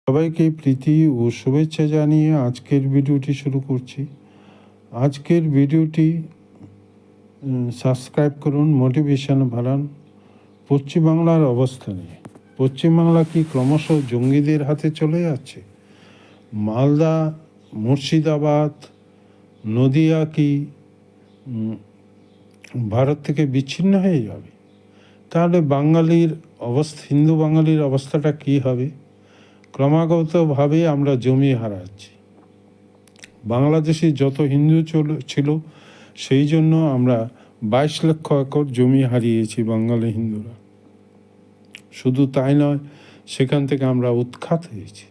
সবাইকে প্রীতি ও শুভেচ্ছা জানিয়ে আজকের ভিডিওটি শুরু করছি। আজকের ভিডিওটি সাবস্ক্রাইব করুন, মোটিভেশন বাড়ান। পশ্চিমবাংলার অবস্থা নিয়ে। পশ্চিমবাংলা কি ক্রমশ জঙ্গিদের হাতে চলে যাচ্ছে? মালদা, মুর্শিদাবাদ, নদিয়া কি ভারত থেকে বিচ্ছিন্ন হয়ে যাবে? তাহলে বাঙালির অবস্থা, হিন্দু বাঙালির অবস্থাটা কি হবে? ক্রমাগতভাবে আমরা জমি হারাচ্ছি। বাংলাদেশে যত হিন্দু ছিল সেই জন্য আমরা 22 লক্ষ একর জমি হারিয়েছি বাঙালি হিন্দুরা। শুধু তাই নয়, সেখান থেকে আমরা উৎখাত হয়েছি।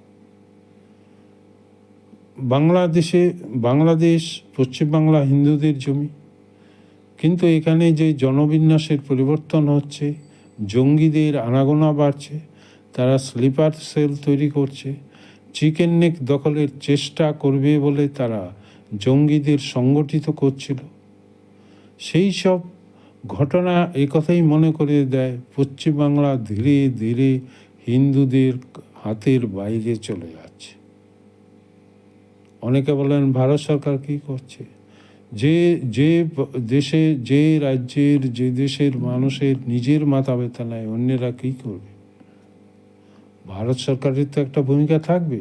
বাংলাদেশ পশ্চিমবাংলা হিন্দুদের জমি, কিন্তু এখানে যে জনবিন্যাসের পরিবর্তন হচ্ছে, জঙ্গিদের আনাগোনা বাড়ছে, তারা স্লিপার সেল তৈরি করছে, চিকেন নেক দখলের চেষ্টা করবে বলে তারা জঙ্গিদের সংগঠিত করছিল। সেই সব ঘটনা এই কথাই মনে করে দেয় পশ্চিমবাংলা ধীরে ধীরে হিন্দুদের হাতের বাইরে চলে যাচ্ছে। অনেকে বলেন ভারত সরকার কি করছে? যে দেশে, যে রাজ্যের, যে দেশের মানুষের নিজের মাথা ব্যথা নাই, অন্যেরা কী করবে? ভারত সরকারের তো একটা ভূমিকা থাকবে,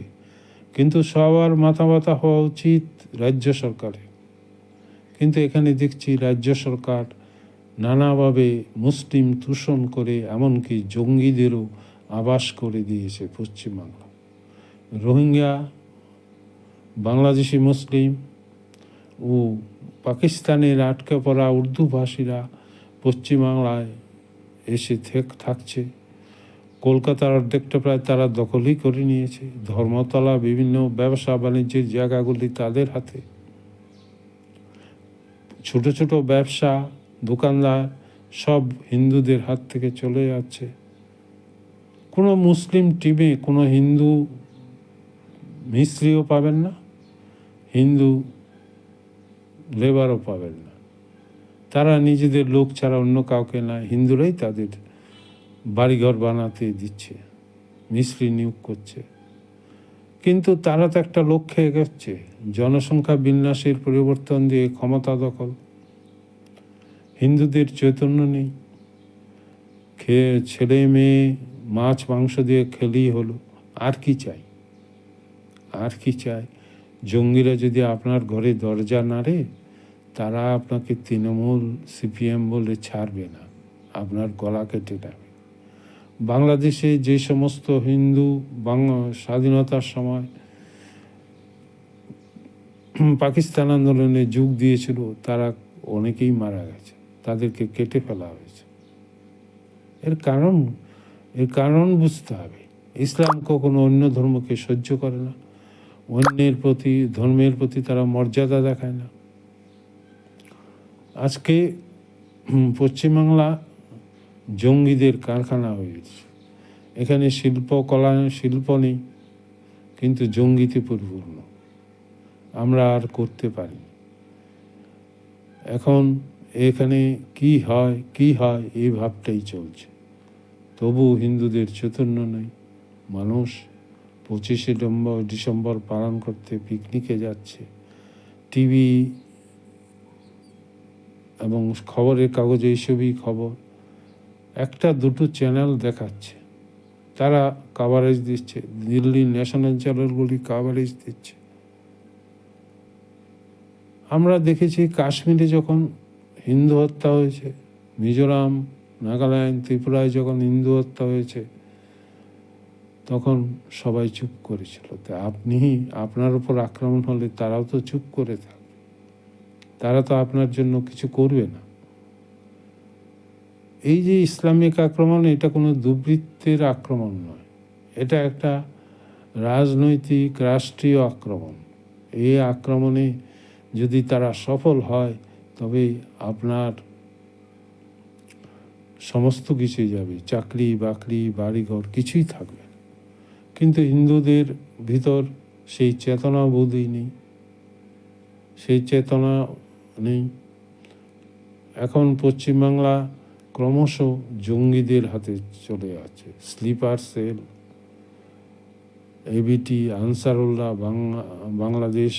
কিন্তু সবার মাথা ব্যথা হওয়া উচিত রাজ্য সরকারের। কিন্তু এখানে দেখছি রাজ্য সরকার নানাভাবে মুসলিম দূষণ করে, এমনকি জঙ্গিদেরও আবাস করে দিয়েছে পশ্চিমবাংলা। রোহিঙ্গা, বাংলাদেশি মুসলিম ও পাকিস্তানের আটকে পড়া উর্দু ভাষীরা পশ্চিমবাংলায় এসে থাকছে। কলকাতার অর্ধেকটা প্রায় তারা দখলই করে নিয়েছে। ধর্মতলা, বিভিন্ন ব্যবসা বাণিজ্যের জায়গাগুলি তাদের হাতে। ছোট ছোট ব্যবসা, দোকানদার সব হিন্দুদের হাত থেকে চলে যাচ্ছে। কোনো মুসলিম টিমে কোনো হিন্দু মিস্ত্রিও পাবেন না, হিন্দু লেবারও পাবেন না। তারা নিজেদের লোক ছাড়া অন্য কাউকে না, হিন্দুরাই তাদের বাড়িঘর বানাতে দিচ্ছে, মিস্ত্রি নিয়োগ করছে। কিন্তু তারা তো একটা লক্ষ্যে এগোচ্ছে, জনসংখ্যা বিন্যাসের পরিবর্তন দিয়ে ক্ষমতা দখল। হিন্দুদের চৈতন্য নেই, ছেলে মেয়ে মাছ মাংস দিয়ে খেলেই হলো। আর কি চাই? আর কি চাই? জঙ্গিরা যদি আপনার ঘরে দরজা নাড়ে, তারা আপনাকে তৃণমূল, সিপিএম বলে ছাড়বে না, আপনার গলা কেটে নেবে। বাংলাদেশে যে সমস্ত হিন্দু স্বাধীনতার সময় পাকিস্তান আন্দোলনে যোগ দিয়েছিল, তারা অনেকেই মারা গেছে, তাদেরকে কেটে ফেলা হয়েছে। এর কারণ বুঝতে হবে। ইসলাম কখনো অন্য ধর্মকে সহ্য করে না, অন্যের প্রতি, ধর্মের প্রতি তারা মর্যাদা দেখায় না। আজকে পশ্চিমবাংলা জঙ্গিদের কারখানা হয়েছে। এখানে শিল্প নেই, কিন্তু জঙ্গিতে পরিপূর্ণ। আমরা আর করতে পারি। এখন এখানে কি হয় এই ভাবটাই চলছে। তবু হিন্দুদের চৈতন্য নেই। মানুষ 25শে ডিসেম্বর পালন করতে পিকনিকে যাচ্ছে। টিভি এবং খবরের কাগজে এইসবই খবর। একটা দুটো চ্যানেল দেখাচ্ছে, তারা কাভারেজ দিচ্ছে, দিল্লি ন্যাশনাল চ্যানেলগুলি কাভারেজ দিচ্ছে। আমরা দেখেছি কাশ্মীরে যখন হিন্দু হত্যা হয়েছে, মিজোরাম, নাগাল্যান্ড, ত্রিপুরায় যখন হিন্দু হত্যা হয়েছে, তখন সবাই চুপ করেছিল। তা আপনার উপর আক্রমণ হলে তারাও তো চুপ করে থাকবে, তারা তো আপনার জন্য কিছু করবে না। এই যে ইসলামিক আক্রমণ, এটা কোনো দুর্বৃত্তের আক্রমণ নয়, এটা একটা রাজনৈতিক রাষ্ট্রীয় আক্রমণ। এই আক্রমণে যদি তারা সফল হয়, তবে আপনার সমস্ত কিছুই যাবে, চাকরি বাকরি, বাড়িঘর কিছুই থাকবে। কিন্তু হিন্দুদের ভিতর সেই চেতনা বোধই নেই, সেই চেতনা নেই। এখন পশ্চিমবাংলা ক্রমশ জঙ্গিদের হাতে চলে যাচ্ছে। Sleeper cell, ABT, Ansarullah Bangladesh,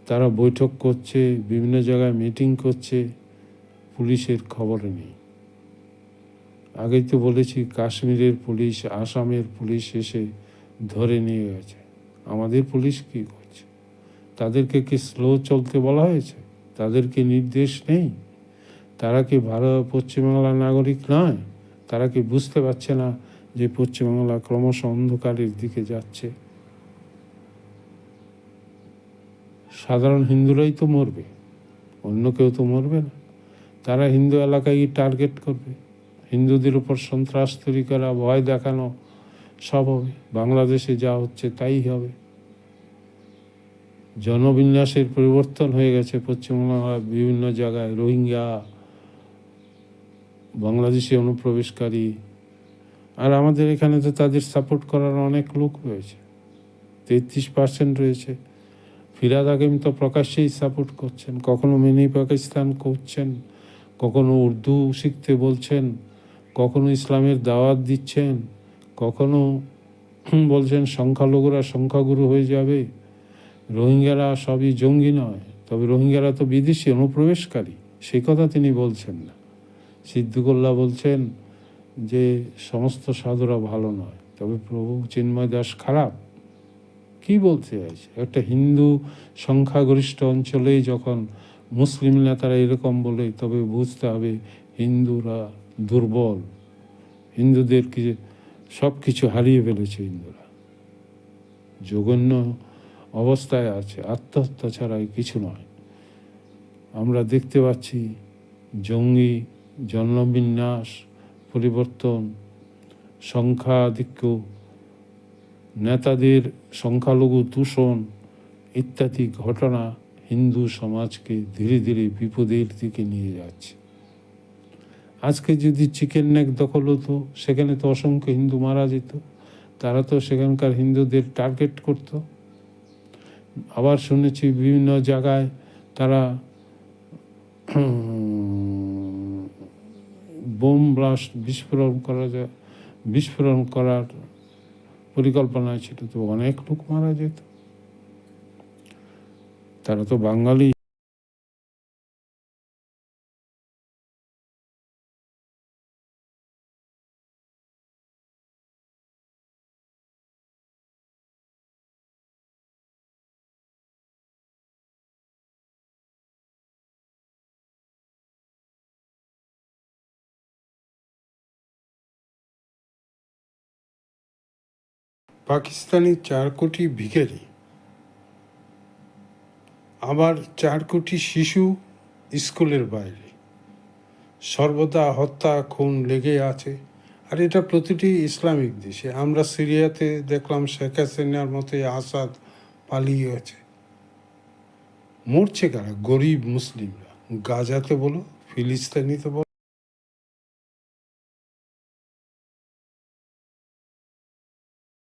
তারা বৈঠক করছে, বিভিন্ন জায়গায় মিটিং করছে, পুলিশের খবর নেই। আগেই তো বলেছি, কাশ্মীরের পুলিশ, আসামের পুলিশ এসে ধরে নিয়ে গেছে। আমাদের পুলিশ কি করছে? তাদেরকে কি স্লো চলতে বলা হয়েছে? তাদের কি নির্দেশ নেই? তারা কি পশ্চিমবাংলার নাগরিক নয়? তারা কি বুঝতে পারছে না যে পশ্চিমবাংলা ক্রমশ অন্ধকারের দিকে যাচ্ছে? সাধারণ হিন্দুরাই তো মরবে, অন্য কেউ তো মরবে না। তারা হিন্দু এলাকায় টার্গেট করবে, হিন্দুদের উপর সন্ত্রাস তৈরি করা, ভয় দেখানো, সব হবে। বাংলাদেশে যা হচ্ছে তাই হবে। জনবিন্যাসের পরিবর্তন হয়ে গেছে পশ্চিমবাংলার বিভিন্ন জায়গায়। রোহিঙ্গা, বাংলাদেশি অনুপ্রবেশকারী, আর আমাদের এখানে তো তাদের সাপোর্ট করার অনেক লোক রয়েছে, 33% রয়েছে। ফিরহাদ হাকিম তো প্রকাশ্যেই সাপোর্ট করছেন, কখনো মিনি পাকিস্তান করছেন, কখনো উর্দু শিখতে বলছেন, কখনো ইসলামের দাওয়াত দিচ্ছেন, কখনো বলছেন সংখ্যালঘুরা সংখ্যাগুরু হয়ে যাবে, রোহিঙ্গারা সবই জঙ্গি নয়, তবে রোহিঙ্গারা তো বিদেশি অনুপ্রবেশকারী, সেই কথা তিনি বলছেন না। সিদ্দিকুল্লাহ বলছেন যে সমস্ত সাধুরা ভালো নয়, তবে প্রভু চিন্ময় দাস খারাপ। কি বলতে চাইছে? একটা হিন্দু সংখ্যাগরিষ্ঠ অঞ্চলেই যখন মুসলিম নেতারা এরকম বলে, তবে বুঝতে হবে হিন্দুরা দুর্বল, হিন্দুদেরকে সব কিছু হারিয়ে ফেলেছে, হিন্দুরা জঘন্য অবস্থায় আছে, আত্মহত্যা ছাড়াই কিছু নয়। আমরা দেখতে পাচ্ছি জঙ্গি, জন্মবিন্যাস পরিবর্তন, সংখ্যাধিক্য, নেতাদের সংখ্যালঘু দূষণ ইত্যাদি ঘটনা হিন্দু সমাজকে ধীরে ধীরে বিপদের দিকে নিয়ে যাচ্ছে। আজকে যদি চিকেন নেক দখল হতো, সেখানে তো অসংখ্য হিন্দু মারা যেত, তারা তো সেখানকার হিন্দুদের টার্গেট করত। আবার শুনেছি বিভিন্ন জায়গায় তারা বোম ব্লাস্ট, বিস্ফোরণ করার পরিকল্পনা ছিল, তো অনেক লোক মারা যেত। তারা তো বাঙালি। পাকিস্তানি 4 কোটি ভিখারি, আবার 4 কোটি শিশু স্কুলের বাইরে, সর্বদা হত্যা খুন লেগে আছে। আর এটা প্রতিটি ইসলামিক দেশে। আমরা সিরিয়াতে দেখলাম শেখ হাসিনার মতো আসাদ পালিয়ে আছে। মরছে কারা? গরিব মুসলিমরা। গাজাতে বলো, ফিলিস্তিনিতে বলো,